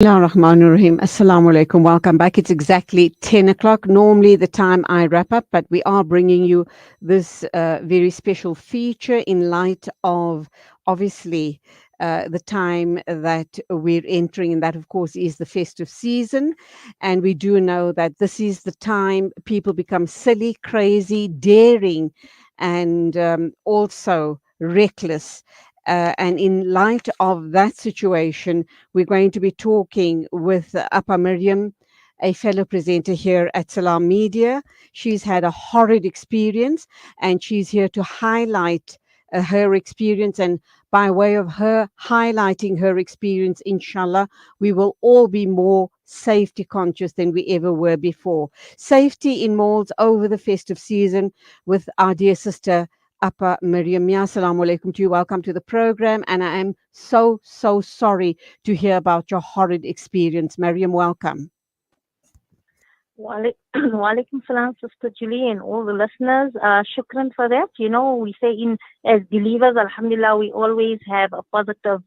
Bismillahirrahmanirrahim. Assalamu alaikum. Welcome back. It's exactly 10 o'clock. Normally, the time I wrap up, but we are bringing you this very special feature in light of obviously the time that we're entering, and that, of course, is the festive season. And we do know that this is the time people become silly, crazy, daring, and also reckless. And in light of that situation, we're going to be talking with Appa Mariam, a fellow presenter here at Salaamedia. She's had a horrid experience and she's here to highlight her experience. And by way of her highlighting her experience, inshallah, we will all be more safety conscious than we ever were before. Safety in malls over the festive season with our dear sister Appa Mariam Mia. Assalamu alaikum to you. Welcome to the program. And I am so sorry to hear about your horrid experience. Mariam, welcome. Walaikum salam, Sister Julie, and all the listeners. Shukran for that. You know, we say as believers, Alhamdulillah, we always have a positive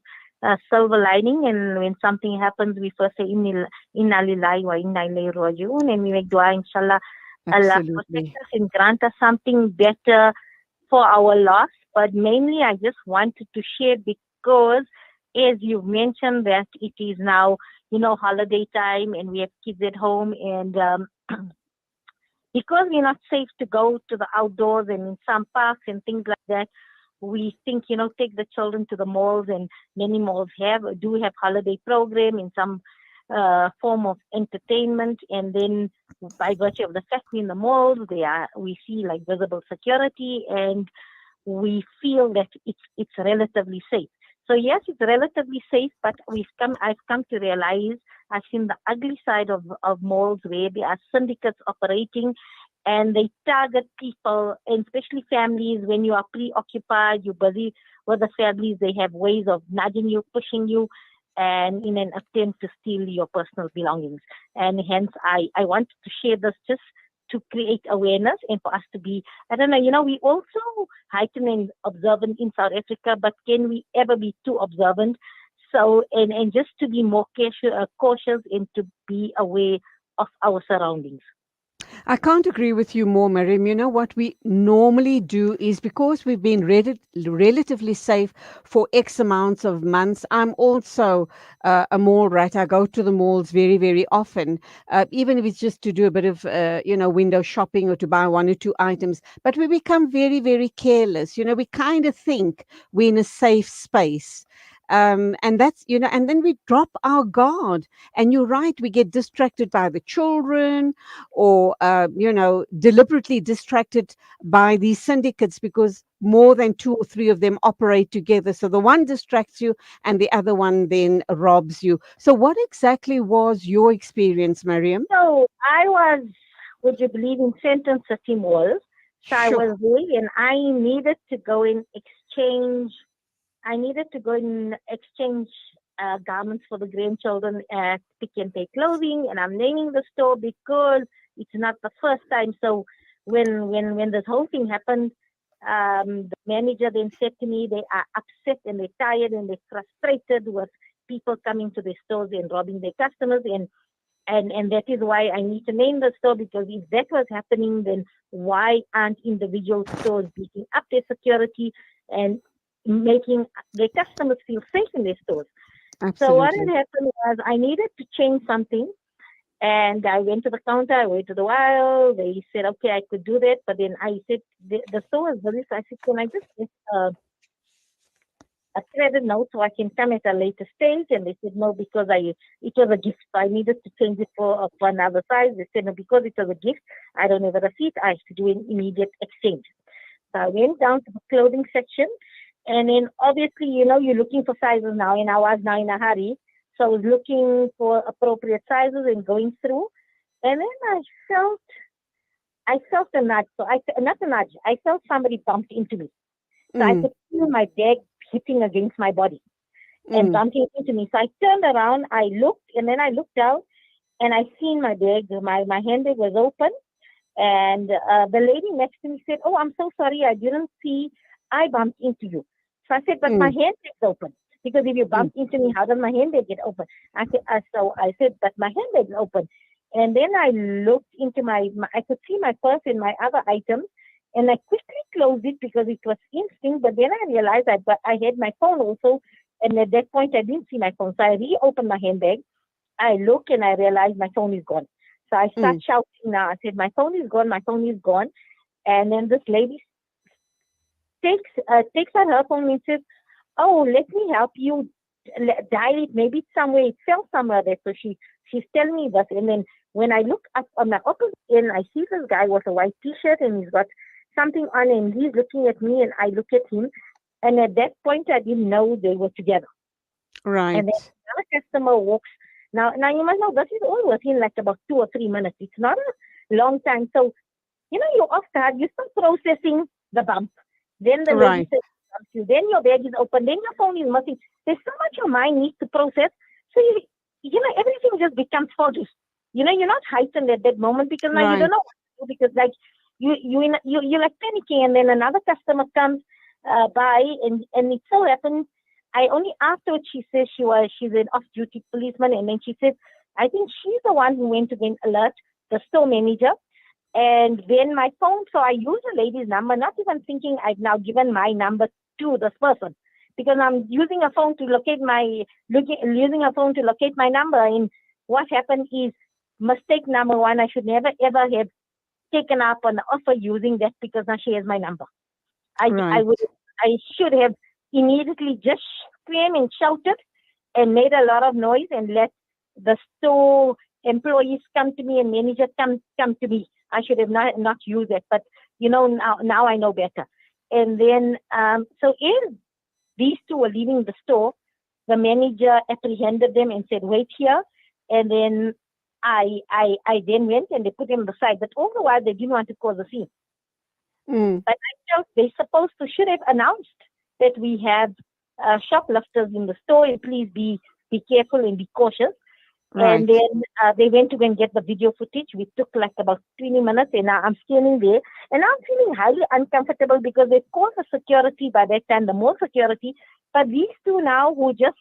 silver lining. And when something happens, we first say, Inna lillahi wa inna ilayhi raji'un, and we make dua, inshallah, Allah protect Absolutely. us and grant us something better for our loss. But mainly, I just wanted to share because, as you mentioned, that it is now, holiday time and we have kids at home, and because we're not safe to go to the outdoors and in some parks and things like that, we think, take the children to the malls, and many malls do have holiday program in some form of entertainment. And then by virtue of the fact we're in the malls, we see like visible security, and we feel that it's relatively safe. So yes, it's relatively safe, but I've come to realize I've seen the ugly side of malls where there are syndicates operating, and they target people, and especially families. When you are preoccupied, you're busy with the families, they have ways of nudging you, pushing you, and in an attempt to steal your personal belongings. And hence, I wanted to share this just to create awareness and for us to be, I don't know, we also heighten and observant in South Africa, but can we ever be too observant? So, and just to be more cautious and to be aware of our surroundings. I can't agree with you more, Mariam. You know what we normally do is because we've been relatively safe for X amounts of months. I'm also a mall rat. I go to the malls very often, even if it's just to do a bit of, window shopping or to buy one or two items. But we become very careless. You know, we kind of think we're in a safe space. And that's, and then we drop our guard. And you're right, we get distracted by the children or deliberately distracted by these syndicates because more than two or three of them operate together, so the one distracts you and the other one then robs you. So what exactly was your experience, Mariam? So I was, would you believe, in Sentence City Mall. So I Sure. was there, and I needed to go and exchange I needed to go and exchange garments for the grandchildren at Pick and Pay Clothing, and I'm naming the store because it's not the first time. So when this whole thing happened, the manager then said to me they are upset and they're tired and they're frustrated with people coming to their stores and robbing their customers, and that is why I need to name the store, because if that was happening, then why aren't individual stores beating up their security and making their customers feel safe in their stores? So what had Absolutely. happened was I needed to change something, and I went to the counter, I waited a while. They said, okay, I could do that, but then I said, the store was busy, so I said, can I just get a credit note so I can come at a later stage? And they said no, because it was a gift. So I needed to change it for another size. They said no, because it was a gift, I don't have a receipt. I have to do an immediate exchange. So I went down to the clothing section, and then obviously, you're looking for sizes now, and I was now in a hurry. So I was looking for appropriate sizes and going through, and then I felt a nudge. So not a nudge. I felt somebody bumped into me. So I Mm, could feel my bag hitting against my body and mm, bumping into me. So I turned around, I looked, and then I looked down, and I seen my bag. My handbag was open, and the lady next to me said, "Oh, I'm so sorry, I didn't see. I bumped into you." So I said, "But my mm, handbag's open." Because if you Mm. bump into me, how does my handbag get open? So I said, but my handbag is open. And then I looked into I could see my purse and my other items, and I quickly closed it because it was instinct. But then I realized I had my phone also, and at that point I didn't see my phone. So I reopened my handbag. I look and I realize my phone is gone. So I start Mm. shouting now. I said, my phone is gone, my phone is gone. And then this lady takes out her phone and says, oh, let me help you dial it. Maybe it's somewhere, it fell somewhere there. So she's telling me this. And then when I look up on my opposite end, I see this guy with a white t-shirt and he's got something on and he's looking at me and I look at him. And at that point, I didn't know they were together. And then Right. another customer walks. Now you must know this is all within like about 2 or 3 minutes. It's not a long time. So, you're off guard. You start processing the bump. Then the lady Right. says, bumps you. Then your bag is open. Then your phone is missing. There's so much your mind needs to process. So, everything just becomes focused. You're not heightened at that moment because now you don't Right. know what to do because like you're like panicking and then another customer comes by and it so happens I only afterwards she says she's an off duty policeman and then she said I think she's the one who went to then alert the store manager and then my phone, so I use the lady's number, not even thinking I've now given my number to this person. Because I'm using a phone to using a phone to locate my number. And what happened is mistake number one, I should never ever have taken up an offer using that because now she has my number. I I would Right. I should have immediately just screamed and shouted and made a lot of noise and let the store employees come to me and manager come to me. I should have not used it, but now I know better. And then so as these two were leaving the store, the manager apprehended them and said, "Wait here." And then I then went and they put them aside. But all the while they didn't want to cause a scene. Mm. But I felt they supposed to should have announced that we have shoplifters in the store and please be careful and be cautious. And Right. then they went to go and get the video footage. We took like about 20 minutes and now I'm standing there and I'm feeling highly uncomfortable because they called the security by that time, the more security. But these two now who just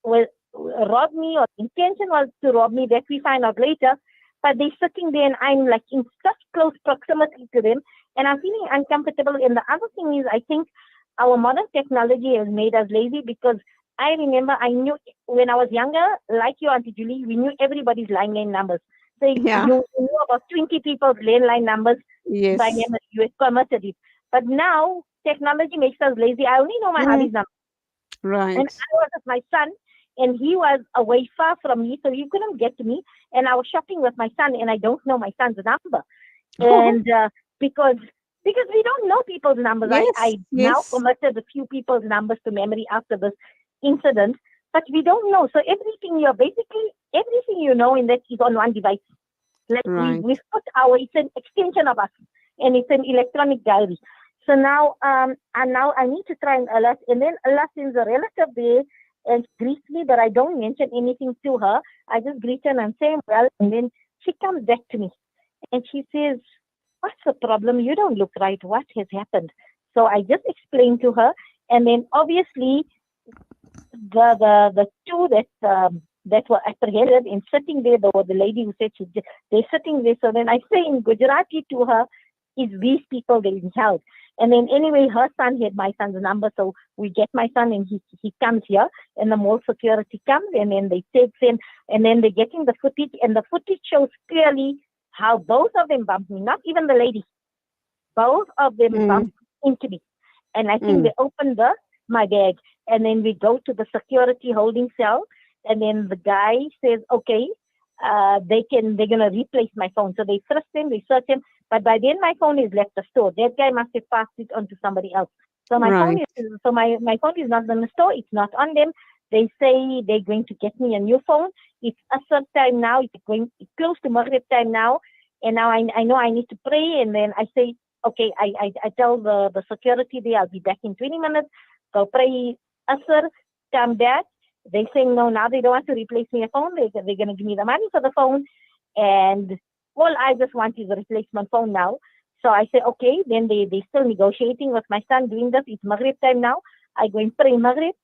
will rob me or intention was to rob me that we find out later. But they're sitting there and I'm like in such close proximity to them and I'm feeling uncomfortable. And the other thing is I think our modern technology has made us lazy because I remember I knew when I was younger, like you, Auntie Julie, we knew everybody's landline numbers. So Yeah. you knew about 20 people's landline numbers by Yes. memory. You had permitted it. But now technology makes us lazy. I only know my Mm. hubby's number. And Right. I was with my son, and he was away far from me, so he couldn't get to me. And I was shopping with my son, and I don't know my son's number. And because because we don't know people's numbers, Yes. I now Yes. committed a few people's numbers to memory after this incident, but we don't know. So everything you know in that is on one device. Like Right. we've put it's an extension of us, and it's an electronic diary. So now I need to try and alert, and then alert sends a relative there and greets me, but I don't mention anything to her. I just greet her and say well, and then she comes back to me and she says, "What's the problem? You don't look right. What has happened?" So I just explained to her, and then obviously the two that were apprehended and sitting there, the lady who said they're sitting there. So then I say in Gujarati to her, "Is these people being held?" And then anyway, her son had my son's number, so we get my son and he comes here, and the mall security comes, and then they take him, and then they're getting the footage, and the footage shows clearly how both of them bumped me, not even the lady, both of them Mm. bumped into me. And I think Mm. they opened my bag, and then we go to the security holding cell, and then the guy says, "Okay, they're gonna replace my phone." So they frisk him, they search him, but by then my phone is left the store. That guy must have passed it on to somebody else. So Right. my phone is not in the store. It's not on them. They say they're going to get me a new phone. It's Asr time now. It's close to Maghrib time now, and now I know I need to pray, and then I say, okay, I tell the security there I'll be back in 20 minutes. Go pray Asr, come back. They say no, now they don't want to replace me a phone. They're going to give me the money for the phone. And all I just want is a replacement phone now. So I say, okay, then they still negotiating with my son doing this. It's Maghrib time now. I go and pray Maghrib.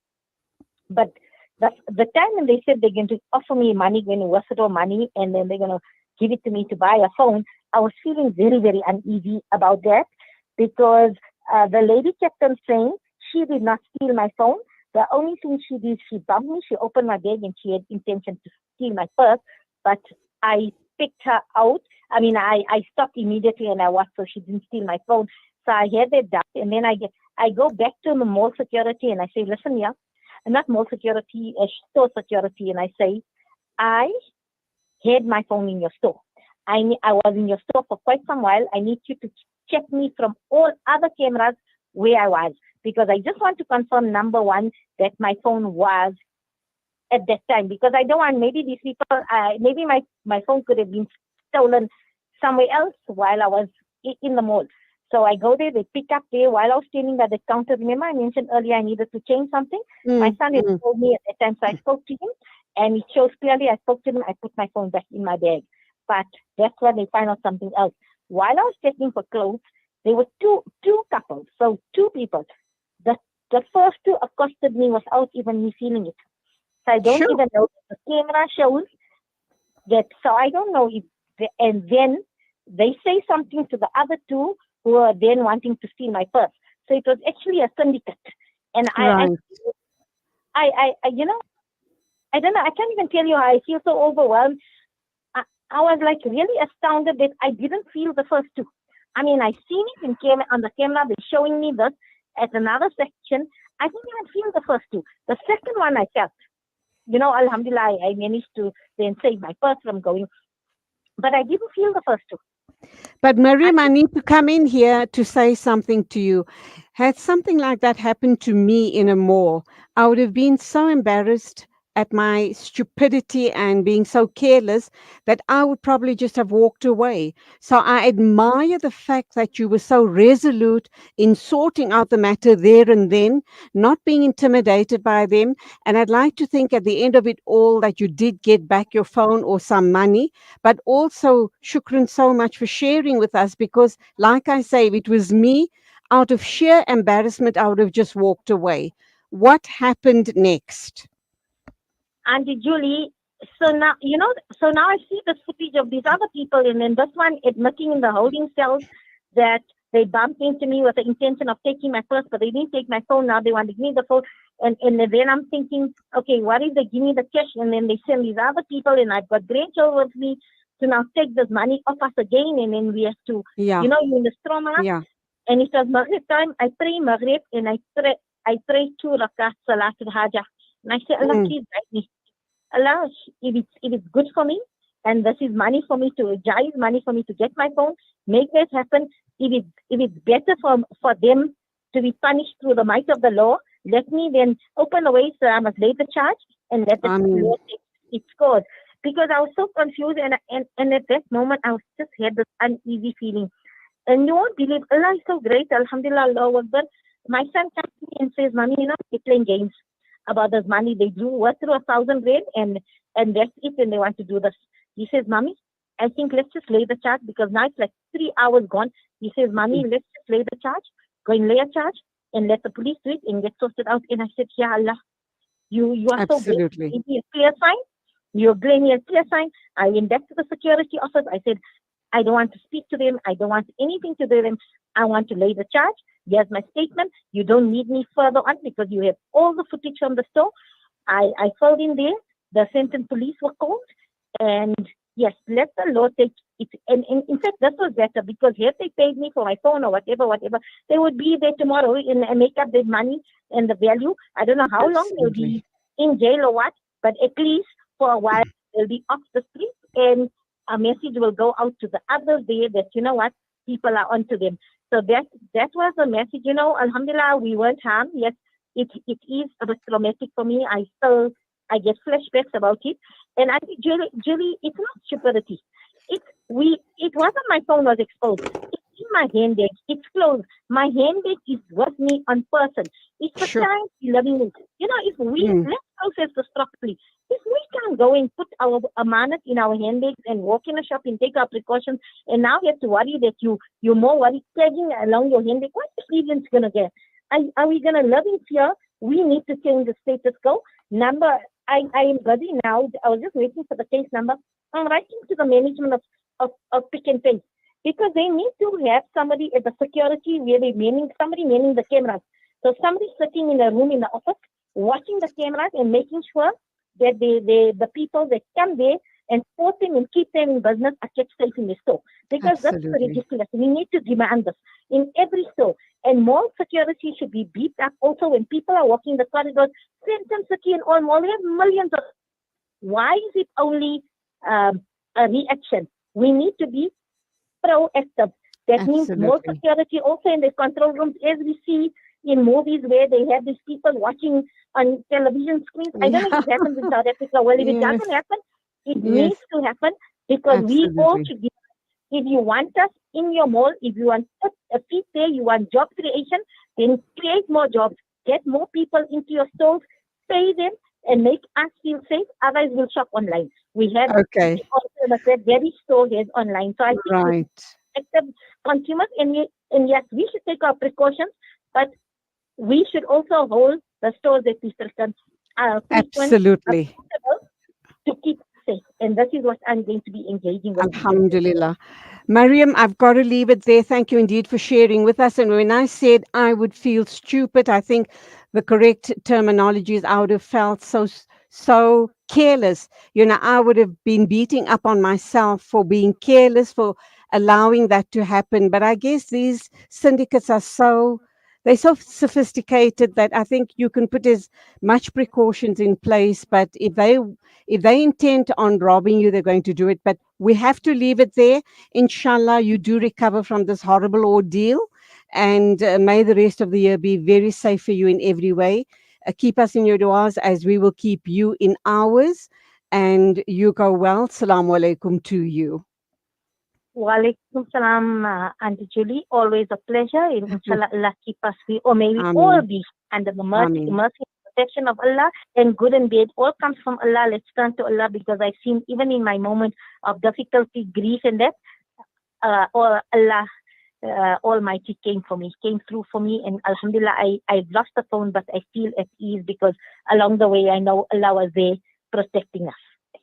But the time when they said they're going to offer me money, going to withdraw money, and then they're going to give it to me to buy a phone, I was feeling very, very uneasy about that because the lady kept on saying she did not steal my phone. The only thing she did, she bumped me, she opened my bag, and she had intention to steal my purse. But I picked her out. I mean, I stopped immediately and I watched so she didn't steal my phone. So I had that done, and then I go back to the mall security and I say, listen here, not mall security, store security, and I say, I had my phone in your store. I was in your store for quite some while. I need you to check me from all other cameras where I was because I just want to confirm number one that my phone was at that time because I don't want maybe these people maybe my phone could have been stolen somewhere else while I was in the mall. So I go there, they pick up there while I was standing by the counter. Remember I mentioned earlier I needed to change something? My Mm, son had mm. told me at that time, so I spoke to him and it shows clearly I spoke to him, I put my phone back in my bag. But that's when they find out something else. While I was checking for clothes, there were two couples, so two people. The the first two accosted me without even me feeling it. So I don't Sure. even know if the camera shows that. So I don't know if, and then they say something to the other two who are then wanting to steal my purse. So it was actually a syndicate. And Right. you know, I don't know. I can't even tell you how I feel so overwhelmed. I, I was like really astounded that I didn't feel the first two. I mean, I seen it on the camera. They're showing me this at another section. I didn't even feel the first two. The second one I felt. Alhamdulillah, I managed to then save my purse from going, but I didn't feel the first two. But I, Miriam, I need to come in here to say something to you. Had something like that happened to me in a mall, I would have been so embarrassed at my stupidity and being so careless that I would probably just have walked away. So I admire the fact that you were so resolute in sorting out the matter there and then, not being intimidated by them. And I'd like to think at the end of it all that you did get back your phone or some money, but also shukran so much for sharing with us because, like I say, if it was me, out of sheer embarrassment, I would have just walked away. What happened next? Auntie Julie, so now I see the footage of these other people, and then this one admitting in the holding cells that they bumped into me with the intention of taking my purse, but they didn't take my phone. Now they want to give me the phone, and then I'm thinking, okay, what if they give me the cash, and then they send these other people, and I've got grandchildren with me to now take this money off us again, and then we have to, Yeah, you're in the trauma. yeah. And it was Maghrib time. I pray Maghrib and I pray 2 rakat Salatul Hajah. And I say, Allah, Mm, please guide me. Allah, if it's good for me, and this is money for me to jai money for me to get my phone, make that happen. If it's better for them to be punished through the might of the law, let me then open the way so I must lay the charge and let the I mean, law take its course. Because I was so confused and at that moment I was just had this uneasy feeling. And you won't believe, Allah is so great, Alhamdulillah, Allah Akbar. My son comes to me and says, Mommy, they're playing games about this money. They do work through 1,000 rand and that's it, and they want to do this. He says, Mommy, I think let's just lay the charge because now it's like 3 hours gone. He says, Mommy, let's just lay the charge, go and lay a charge and let the police do it and get sorted out. And I said, Ya Allah, you are so great. absolutely. Give me a clear sign. You gave me a clear sign. I went back to the security office. I said, I don't want to speak to them. I don't want anything to do with them. I want to lay the charge. Here's my statement. You don't need me further on because you have all the footage from the store. I filled in there. The Sandton police were called. And yes, let the law take it. And in fact, this was better because if they paid me for my phone or whatever, they would be there tomorrow and make up their money and the value. I don't know how long they'll Absolutely. be in jail or what, but at least for a while they'll be off the street and a message will go out to the others there that what, people are onto them. So that was the message. Alhamdulillah, we weren't harmed. Yes, it is a bit traumatic for me. I get flashbacks about it. And I think Julie, it's not stupidity. It wasn't my phone was exposed. It's in my handbag. It's closed. My handbag is with me on person. It's the Sure. time we living in. If we Mm, let's process this properly. If we can't go and put our amanat in our handbags and walk in a shop and take our precautions, and now you have to worry that you're more worried tagging along your handbag, what experience gonna get? Are we gonna live in fear? We need to change the status quo. number. I am busy now. I was just waiting for the case number. I'm writing to the management of Pick and Pay because they need to have somebody at the security where they somebody manning the cameras. So somebody sitting in a room in the office watching the cameras and making sure that the people that come there and support them and keep them in business are kept safe in the store. Because that's Absolutely. ridiculous. We need to demand this in every store. And mall security should be beefed up also when people are walking the corridors. Centrum City and all mall, we have millions of. Why is it only a reaction? We need to be proactive. That means more Absolutely. security also in the control rooms, as we see in movies where they have these people watching on television screens. I don't know Yeah. if it happens in South Africa. Well, if it Yes. doesn't happen, it Yes. needs to happen because we all Absolutely. should be. If you want us in your mall, if you want a feet there, you want job creation, then create more jobs, get more people into your stores, pay them, and make us feel safe. Otherwise, we'll shop online. We have Okay. also that very store has online. So I think we Right. accept consumers, and yes, we should take our precautions, but we should also hold the stores that we frequent, Absolutely. accountable to keep safe. And this is what I'm going to be engaging with Pick and Pay. Alhamdulillah. Mariam, I've got to leave it there. Thank you indeed for sharing with us. And when I said I would feel stupid, I think the correct terminology is I would have felt so careless. You know, I would have been beating up on myself for being careless, for allowing that to happen. But I guess these syndicates are they're so sophisticated that I think you can put as much precautions in place. But if they intend on robbing you, they're going to do it. But we have to leave it there. Inshallah, you do recover from this horrible ordeal. And may the rest of the year be very safe for you in every way. Keep us in your du'as as we will keep you in ours. And you go well. Salaam alaikum to you. Walaikum salam, Auntie Julie. Always a pleasure. Inshallah, Allah keep us free, or may we all Ameen. be under the Ameen. mercy and protection of Allah. And good and bad all comes from Allah. Let's turn to Allah because I've seen even in my moment of difficulty, grief, and death, or Allah Almighty came through for me, and Alhamdulillah, I lost the phone, but I feel at ease because along the way I know Allah was there protecting us.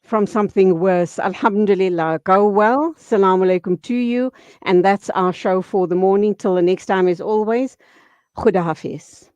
From something worse. Alhamdulillah. Go well. Salaam alaikum to you. And that's our show for the morning. Till the next time, as always, Khuda Hafiz.